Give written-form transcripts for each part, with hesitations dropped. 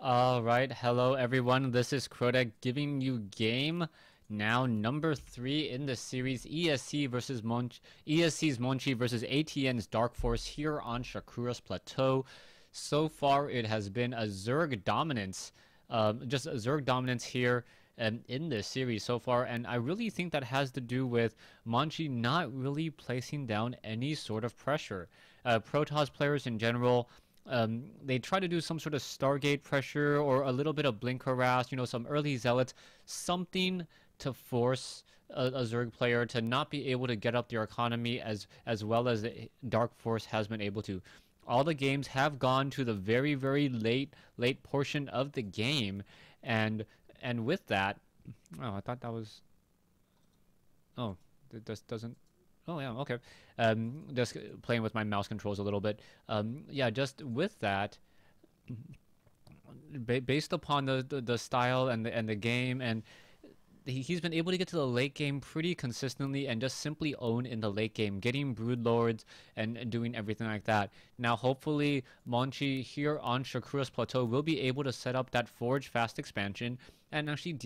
Alright, hello everyone, this is Krodak giving you game now number 3 in the series ESC's Monchi versus ATN's DarkForce here on Shakura's Plateau. So far it has been a Zerg dominance, just a Zerg dominance here in this series so far, and I really think that has to do with Monchi not really placing down any sort of pressure. Protoss players in general, they try to do some sort of Stargate pressure or a little bit of blink harass, some early zealots, something to force a Zerg player to not be able to get up their economy as well as the DarkForce has been able to. All the games have gone to the very, very late portion of the game, and with that, oh, I thought that was, oh, this doesn't. Oh yeah, okay. Just playing with my mouse controls a little bit. Yeah, just with that, based upon the style and the game, and he's been able to get to the late game pretty consistently and just simply own in the late game, getting brood lords and doing everything like that. Now, hopefully, Monchi here on Shakura's Plateau will be able to set up that Forge fast expansion and actually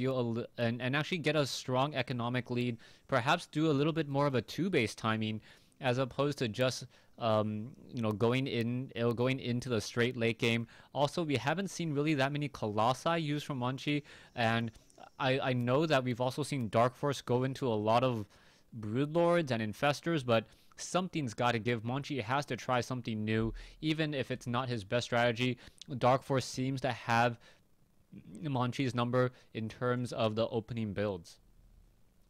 and actually get a strong economic lead. Perhaps do a little bit more of a two-base timing as opposed to just going into the straight late game. Also, we haven't seen really that many Colossi used from Monchi, and I know that we've also seen DarkForce go into a lot of Broodlords and Infestors, but something's got to give. Monchi has to try something new, even if it's not his best strategy. DarkForce seems to have Monchi's number in terms of the opening builds.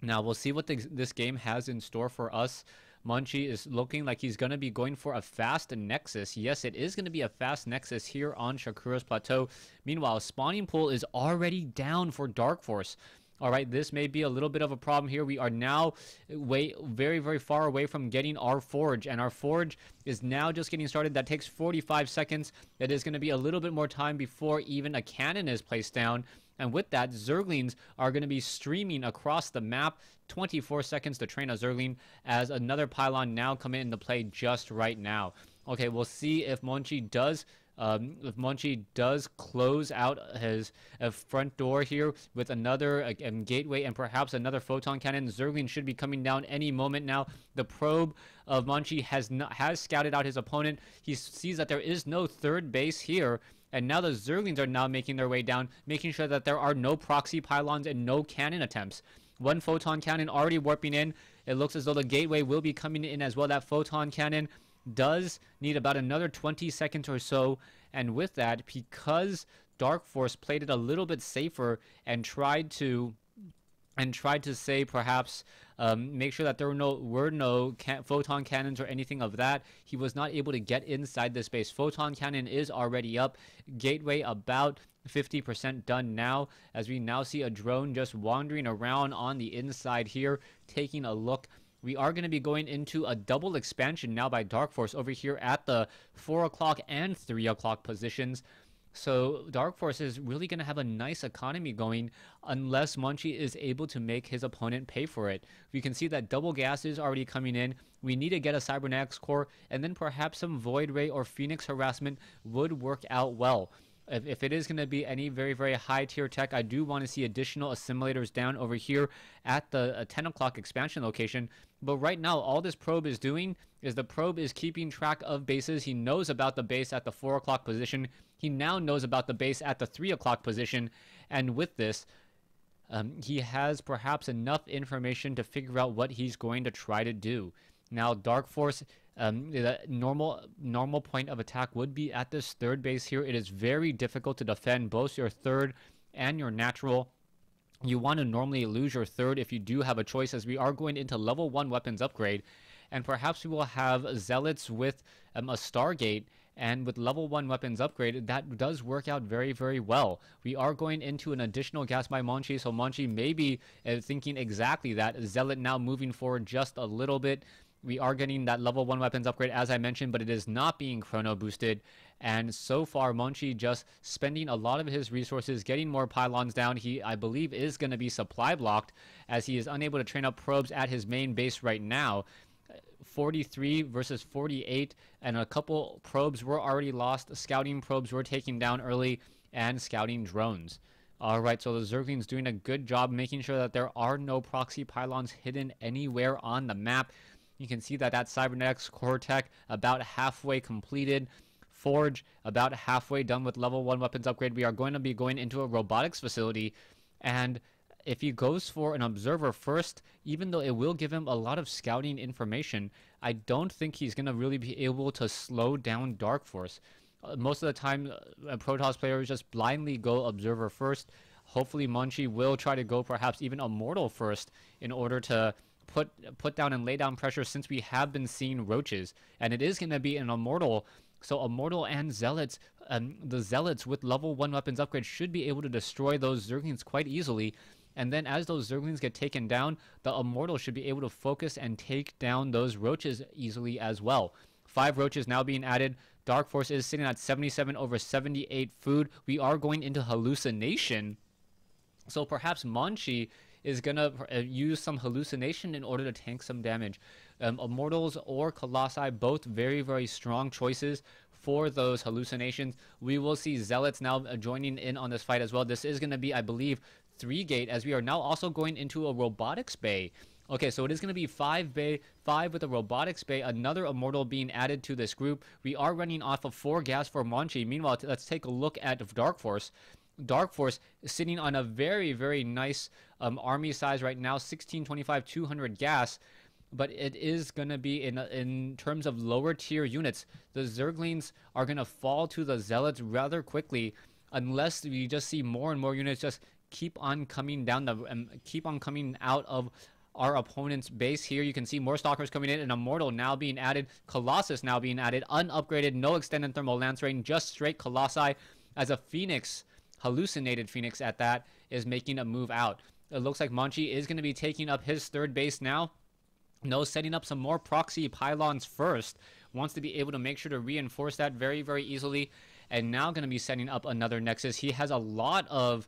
Now, we'll see what this game has in store for us. Monchi is looking like he's going to be going for a fast Nexus. Yes, it is going to be a fast Nexus here on Shakura's Plateau. Meanwhile, spawning pool is already down for DarkForce. All right, this may be a little bit of a problem here. We are now very, very far away from getting our Forge, and our Forge is now just getting started. That takes 45 seconds. It is going to be a little bit more time before even a cannon is placed down. And with that, Zerglings are going to be streaming across the map. 24 seconds to train a Zergling as another pylon now coming into play just right now. Okay, we'll see if Monchi does close out his front door here with another gateway and perhaps another photon cannon. Zergling should be coming down any moment now. The probe of Monchi has scouted out his opponent. He sees that there is no third base here. And now the Zerglings are now making their way down, making sure that there are no proxy pylons and no cannon attempts. One photon cannon already warping in. It looks as though the gateway will be coming in as well. That photon cannon does need about another 20 seconds or so. And with that, because DarkForce played it a little bit safer and tried to say perhaps make sure that there were no photon cannons or anything of that, he was not able to get inside the space. Photon cannon is already up. Gateway about 50% done now, as we now see a drone just wandering around on the inside here, taking a look. We are going to be going into a double expansion now by DarkForce over here at the 4 o'clock and 3 o'clock positions. So DarkForce is really going to have a nice economy going unless Monchi is able to make his opponent pay for it. We can see that double gas is already coming in. We need to get a Cybernetics core, and then perhaps some Void Ray or Phoenix harassment would work out well. If it is going to be any very, very high tier tech, I do want to see additional assimilators down over here at the 10 o'clock expansion location. But right now, all this probe is doing is the probe is keeping track of bases. He knows about the base at the 4 o'clock position. He now knows about the base at the 3 o'clock position. And with this, he has perhaps enough information to figure out what he's going to try to do. Now, DarkForce, the normal point of attack would be at this third base here. It is very difficult to defend both your third and your natural. You want to normally lose your third if you do have a choice, as we are going into level 1 weapons upgrade. And perhaps we will have Zealots with a Stargate, and with level 1 weapons upgrade, that does work out very, very well. We are going into an additional gas by Monchi, so Monchi may be thinking exactly that. Zealot now moving forward just a little bit. We are getting that level 1 weapons upgrade, as I mentioned, but it is not being chrono boosted. And so far, Monchi just spending a lot of his resources getting more pylons down. He, I believe, is going to be supply blocked, as he is unable to train up probes at his main base right now. 43 versus 48, and a couple probes were already lost. Scouting probes were taken down early. and scouting drones. All right, so the Zerglings doing a good job making sure that there are no proxy pylons hidden anywhere on the map. You can see that Cybernetics Core Tech about halfway completed. Forge about halfway done with level 1 weapons upgrade. We are going to be going into a robotics facility, and if he goes for an observer first, even though it will give him a lot of scouting information, I don't think he's going to really be able to slow down DarkForce. Most of the time, Protoss players just blindly go observer first. Hopefully Monchi will try to go perhaps even immortal first in order to put down and lay down pressure, since we have been seeing roaches, and it is going to be an immortal. So immortal and zealots, the zealots with level 1 weapons upgrade should be able to destroy those Zerglings quite easily. And then as those Zerglings get taken down, the immortal should be able to focus and take down those roaches easily as well. 5 roaches now being added. DarkForce is sitting at 77 over 78 food. We are going into hallucination. So perhaps Monchi is going to use some hallucination in order to tank some damage. Immortals or Colossi, both very, very strong choices for those hallucinations. We will see Zealots now joining in on this fight as well. This is going to be, I believe, 3-gate, as we are now also going into a robotics bay. Okay, so it is going to be 5 with a robotics bay, another immortal being added to this group. We are running off of 4 gas for Monchi. Meanwhile, let's take a look at DarkForce. DarkForce is sitting on a very, very nice army size right now, 1625, 200 gas. But it is going to be in terms of lower tier units. The Zerglings are going to fall to the Zealots rather quickly, unless we just see more and more units just keep on coming down keep on coming out of our opponent's base. Here you can see more Stalkers coming in, an Immortal now being added, Colossus now being added, unupgraded, no extended thermal lance range, just straight Colossi, as a Phoenix, hallucinated Phoenix at that, is making a move out. It looks like Monchi is going to be taking up his 3rd base now. No, setting up some more proxy pylons first. Wants to be able to make sure to reinforce that very, very easily. And now going to be setting up another Nexus. He has a lot of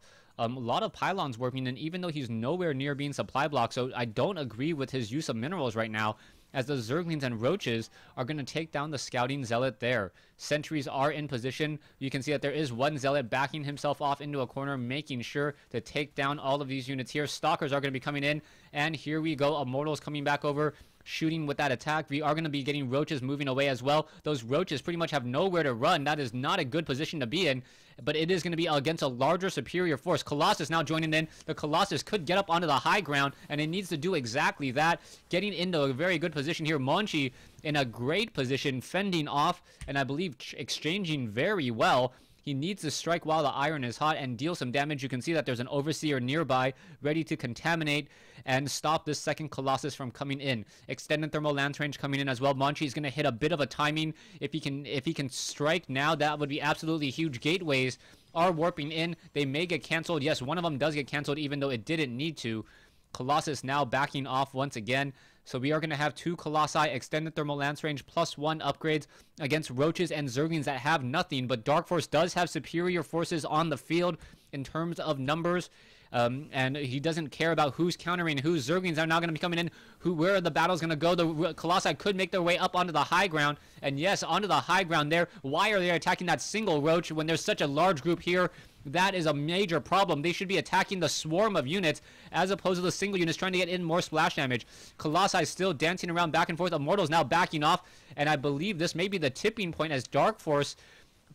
pylons working, and even though he's nowhere near being supply blocked, so I don't agree with his use of minerals right now, as the Zerglings and Roaches are going to take down the scouting Zealot there. Sentries are in position. You can see that there is one Zealot backing himself off into a corner, making sure to take down all of these units here. Stalkers are going to be coming in, and here we go. Immortals coming back over, shooting with that attack. We are going to be getting Roaches moving away as well. Those Roaches pretty much have nowhere to run. That is not a good position to be in, but it is going to be against a larger, superior force. Colossus now joining in. The Colossus could get up onto the high ground, and it needs to do exactly that, getting into a very good position here. Monchi in a great position, fending off, and I believe exchanging very well. He needs to strike while the iron is hot and deal some damage. You can see that there's an Overseer nearby, ready to contaminate and stop this second Colossus from coming in. Extended thermal lance range coming in as well. Monchi is going to hit a bit of a timing. If he can strike now, that would be absolutely huge. Gateways are warping in. They may get canceled. Yes, one of them does get canceled, even though it didn't need to. Colossus now backing off once again. So we are going to have 2 Colossi, extended thermal lance range, +1 upgrades against Roaches and Zerglings that have nothing. But DarkForce does have superior forces on the field in terms of numbers. And he doesn't care about who's countering who. Zerglings are now going to be coming in. Where the battle's going to go. The Colossi could make their way up onto the high ground. And yes, onto the high ground there. Why are they attacking that single Roach when there's such a large group here? That is a major problem. They should be attacking the swarm of units as opposed to the single units trying to get in more splash damage. Colossi still dancing around back and forth. Immortals now backing off. And I believe this may be the tipping point as DarkForce,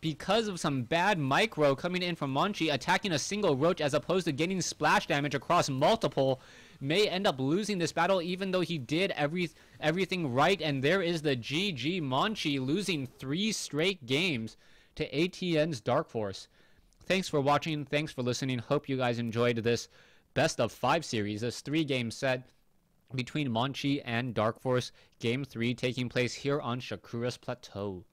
because of some bad micro coming in from Monchi, attacking a single Roach as opposed to getting splash damage across multiple, may end up losing this battle, even though he did everything right. And there is the GG. Monchi losing 3 straight games to ATN's DarkForce. Thanks for watching. Thanks for listening. Hope you guys enjoyed this best of 5 series, this 3-game set between Monchi and DarkForce. Game 3 taking place here on Shakura's Plateau.